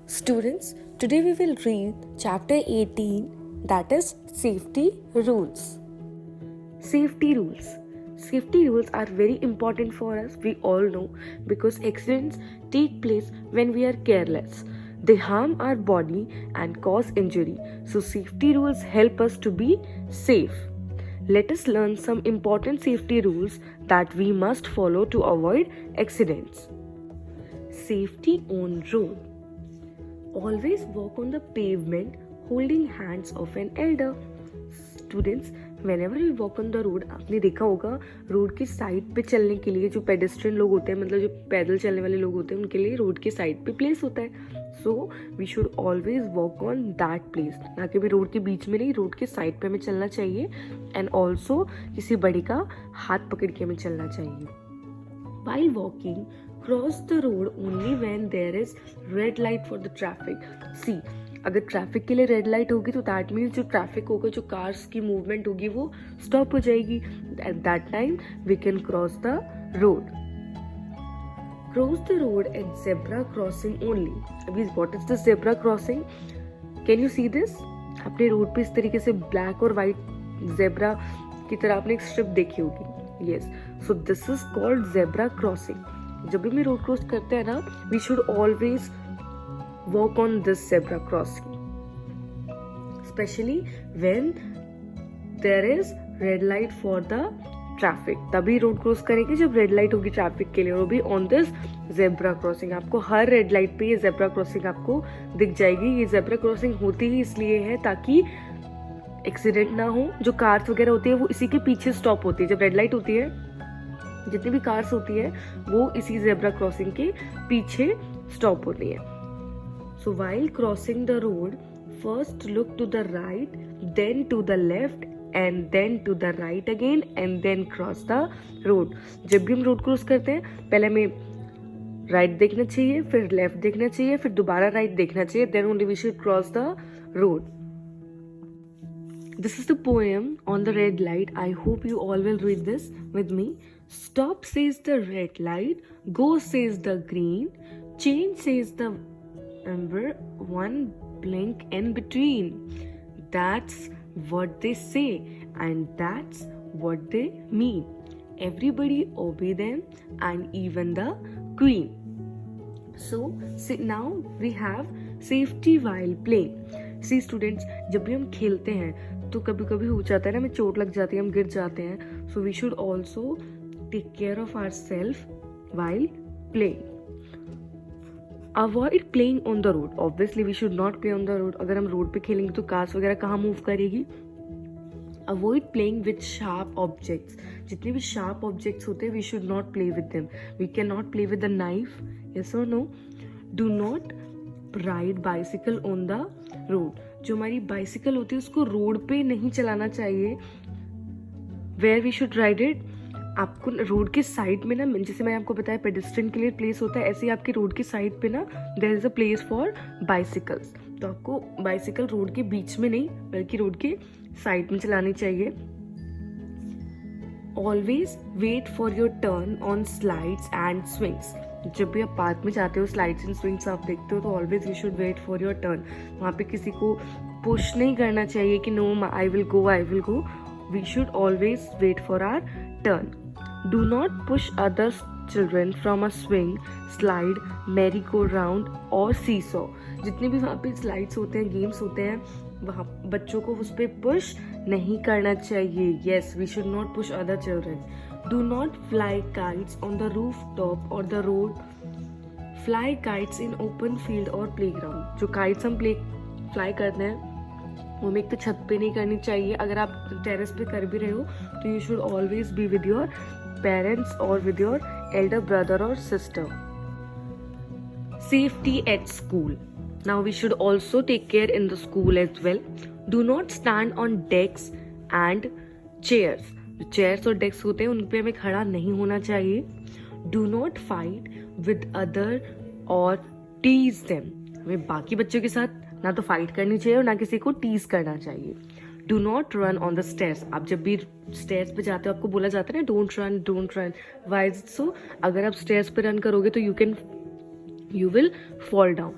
Students, today we will read chapter 18, that is Safety Rules. Safety rules. Safety rules are very important for us, we all know, because accidents take place when we are careless. They harm our body and cause injury. So safety rules help us to be safe. Let us learn some important safety rules that we must follow to avoid accidents. Safety on road. Always walk on the pavement holding hands of an elder. Students, whenever we walk on the road, आपने देखा होगा road की side पे चलने के लिए जो pedestrian लोग होते हैं, मतलब जो पैदल चलने वाले लोग होते हैं, उनके लिए रोड के साइड पे प्लेस होता है. So we should always walk on that place. ना कि भी रोड के बीच में नहीं, रोड के साइड पे हमें चलना चाहिए. एंड ऑल्सो किसी बड़ी का हाथ पकड़ के हमें चलना चाहिए. While walking, cross the road only when there is red light for the traffic. See, अगर ट्रैफिक के लिए रेड लाइट होगी तो दैट मीन्स जो ट्रैफिक होगा, जो कार्स की मूवमेंट होगी वो स्टॉप हो जाएगी. At that time we can cross the road. Cross the road at zebra crossing only. अभी what is the zebra crossing? Can you see this? आपने रोड पे इस तरीके से ब्लैक और वाइट जेब्रा की तरह आपने एक स्ट्रिप देखी होगी. Yes, so this is called zebra crossing. जब भी हम रोड क्रॉस करते हैं ना, we should always walk on this zebra crossing, especially when there is red light for the traffic. तभी रोड क्रॉस करेंगे जब रेड लाइट होगी ट्रैफिक के लिए, और भी ऑन दिस जेब्रा क्रॉसिंग. आपको हर रेड लाइट पे ये जेब्रा क्रॉसिंग आपको दिख जाएगी. ये जेब्रा क्रॉसिंग होती ही इसलिए है ताकि एक्सीडेंट ना हो. जो कार्स वगैरह होती है वो इसी के पीछे स्टॉप होती है. जब रेड लाइट होती है, जितनी भी कार्स होती है वो इसी जेब्रा क्रॉसिंग के पीछे स्टॉप होती है. So while crossing the road, first look to the right, then to the left and then to the right again and then cross the road. जब भी हम रोड क्रॉस करते हैं, पहले हमें राइट देखना चाहिए, फिर लेफ्ट देखना चाहिए, फिर दोबारा राइट देखना चाहिए. Then only we should cross the road. This is the poem on the red light. I hope you all will read this with me. Stop says the red light, go says the green, change says the amber, one blink in between. That's what they say and that's what they mean. Everybody obey them and even the queen. So now we have safety while playing. See students, जब भी हम खेलते हैं तो कभी कभी हो जाता है ना, हमें चोट लग जाती है, हम गिर जाते हैं. So we should also take care of our self while playing. Avoid playing on the road. Obviously we should not play on the road. अगर हम रोड पे खेलेंगे तो कार्स वगैरह कहाँ मूव करेगी. Avoid playing with sharp objects. जितने भी शार्प ऑब्जेक्ट्स होते हैं we should not play with them. We can not play with the knife. Yes और no. Do not ride bicycle on the road. जो हमारी बाइसिकल होती है उसको रोड पे नहीं चलाना चाहिए. Where we should ride it, आपको रोड के साइड में ना, जैसे मैंने आपको बताया पेडेस्ट्रियन के लिए प्लेस होता है, ऐसे ही आपके रोड के साइड पे ना there is a place for bicycles. तो आपको बाइसिकल रोड के बीच में नहीं बल्कि रोड के साइड में चलानी चाहिए. Always wait for your turn on slides and swings. जब भी आप पार्क में जाते हो, स्लाइड्स एंड स्विंग्स आप देखते हो, तो always you should wait for your turn. वहाँ पे किसी को पुश नहीं करना चाहिए कि no I will go. We should always wait for our turn. Do not push others children from a swing, slide, merry go round और seesaw. जितने भी वहाँ पे स्लाइड्स होते हैं, गेम्स होते हैं, वहाँ बच्चों को उस पर पुश नहीं करना चाहिए. Yes, we should not push other children. Do not fly kites on the rooftop or the road. Fly kites in open field or playground. जो kites हम fly करते हैं वो हमें एक तो छत पे नहीं करनी चाहिए. अगर आप टेरेस पे कर भी रहे हो तो you should always be with your parents or with your elder brother or sister. Safety at school. Now we should also take care in the school as well. Do not stand on desks and chairs. जो chairs और desk होते हैं उन पे हमें खड़ा नहीं होना चाहिए. Do not fight with other और टीज देम. हमें बाकी बच्चों के साथ ना तो फाइट करनी चाहिए और ना किसी को टीज करना चाहिए. Do not run on the stairs. आप जब भी स्टेयर्स पे जाते हो आपको बोला जाता है ना don't run. Why is so? अगर आप स्टेयर्स पे रन करोगे तो you will fall down.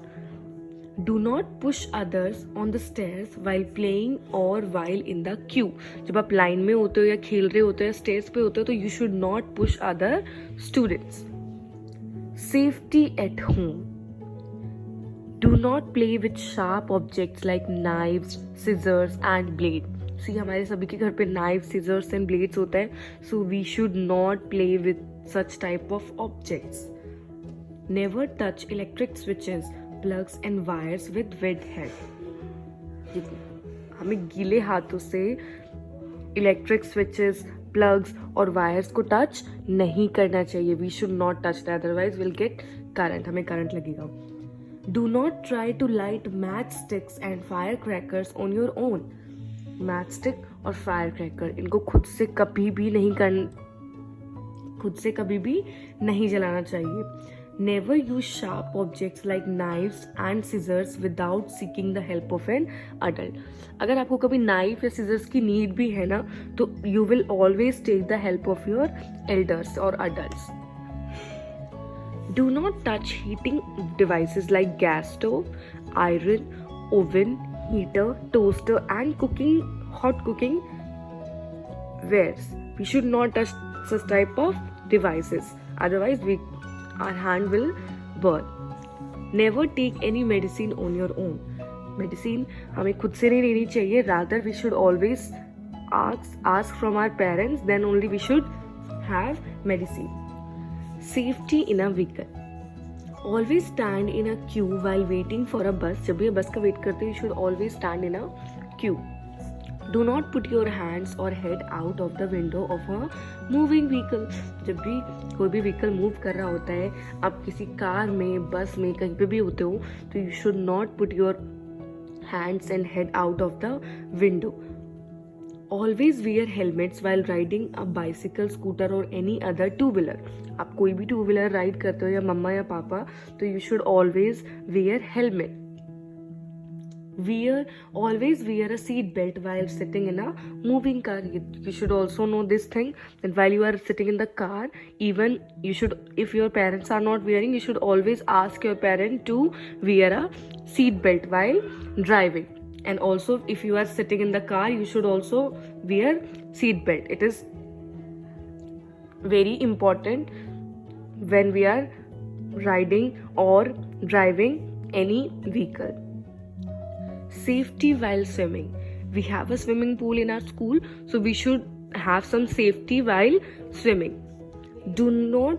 Do not push others on the stairs while playing or while in the queue. जब आप लाइन में होते हो या खेल रहे होते हो या स्टेयर्स पे होते हो तो you should not push other students. Safety at home. Do not play with sharp objects like knives, scissors and blade. See, हमारे सभी के घर पे knives, scissors and blades होता है. So we should not play with such type of objects. Never touch electric switches, plugs and wires with wet hand. हमें गीले हाथों से इलेक्ट्रिक स्विचेस, प्लग्स और वायर्स को टच नहीं करना चाहिए. We should not touch that, otherwise will get current, हमें करंट लगेगा. Do not try to light match sticks and fire crackers on your own. Match stick और फायर क्रैकर इनको खुद से कभी भी नहीं जलाना चाहिए. Never use sharp objects like knives and scissors without seeking the help of an adult. अगर आपको कभी knife या scissors की need भी है ना तो you will always take the help of your elders or adults. Do not touch heating devices like gas stove, iron, oven, heater, toaster and hot cooking wares. We should not touch such type of devices. Otherwise our hand will burn. Never take any medicine on your own. Medicine हमें खुद से नहीं लेनी चाहिए. Rather we should always ask from our parents. Then only we should have medicine. Safety in a vehicle. Always stand in a queue while waiting for a bus. जब भी बस का वेट करते हो you should always stand in a queue. Do not put your hands or head out of the window of a moving vehicle. जब भी कोई भी व्हीकल मूव कर रहा होता है, आप किसी कार में, बस में, कहीं पे भी होते हो तो you should not put your hands and head out of the window. Always wear helmets while riding a bicycle, scooter or any other two-wheeler. आप कोई भी two-wheeler ride करते हो या मम्मा या पापा तो you should always wear helmet. Always wear a seat belt while sitting in a moving car. You should also know this thing that while you are sitting in the car, even you should, if your parents are not wearing, you should always ask your parent to wear a seat belt while driving. And also if you are sitting in the car, you should also wear seat belt. It is very important when we are riding or driving any vehicle. Safety while swimming. We have a swimming pool in our school, so we should have some safety while swimming. Do not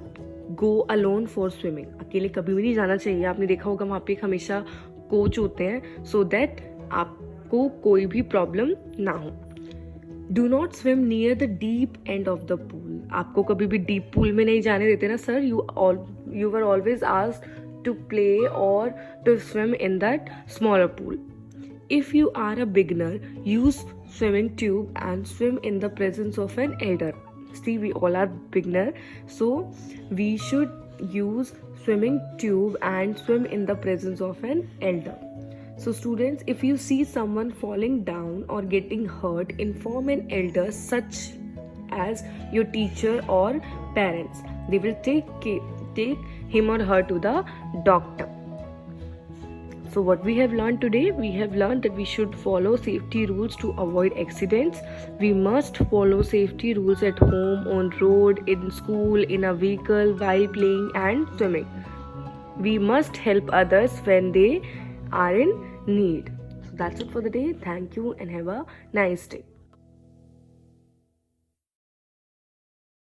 go alone for swimming. अकेले कभी भी नहीं जाना चाहिए. आपने देखा होगा वहाँ पे हमेशा कोच होते हैं so that आपको कोई भी प्रॉब्लम ना हो. Do not swim near the deep end of the pool. आपको कभी भी deep pool में नहीं जाने देते ना sir. You were always asked to play or to swim in that smaller pool. If you are a beginner, use swimming tube and swim in the presence of an elder. See, we all are beginner, so we should use swimming tube and swim in the presence of an elder. So students, if you see someone falling down or getting hurt, inform an elder such as your teacher or parents. They will take him or her to the doctor. So what we have learned today, we have learned that we should follow safety rules to avoid accidents. We must follow safety rules at home, on road, in school, in a vehicle, while playing and swimming. We must help others when they are in need. So that's it for the day. Thank you and have a nice day.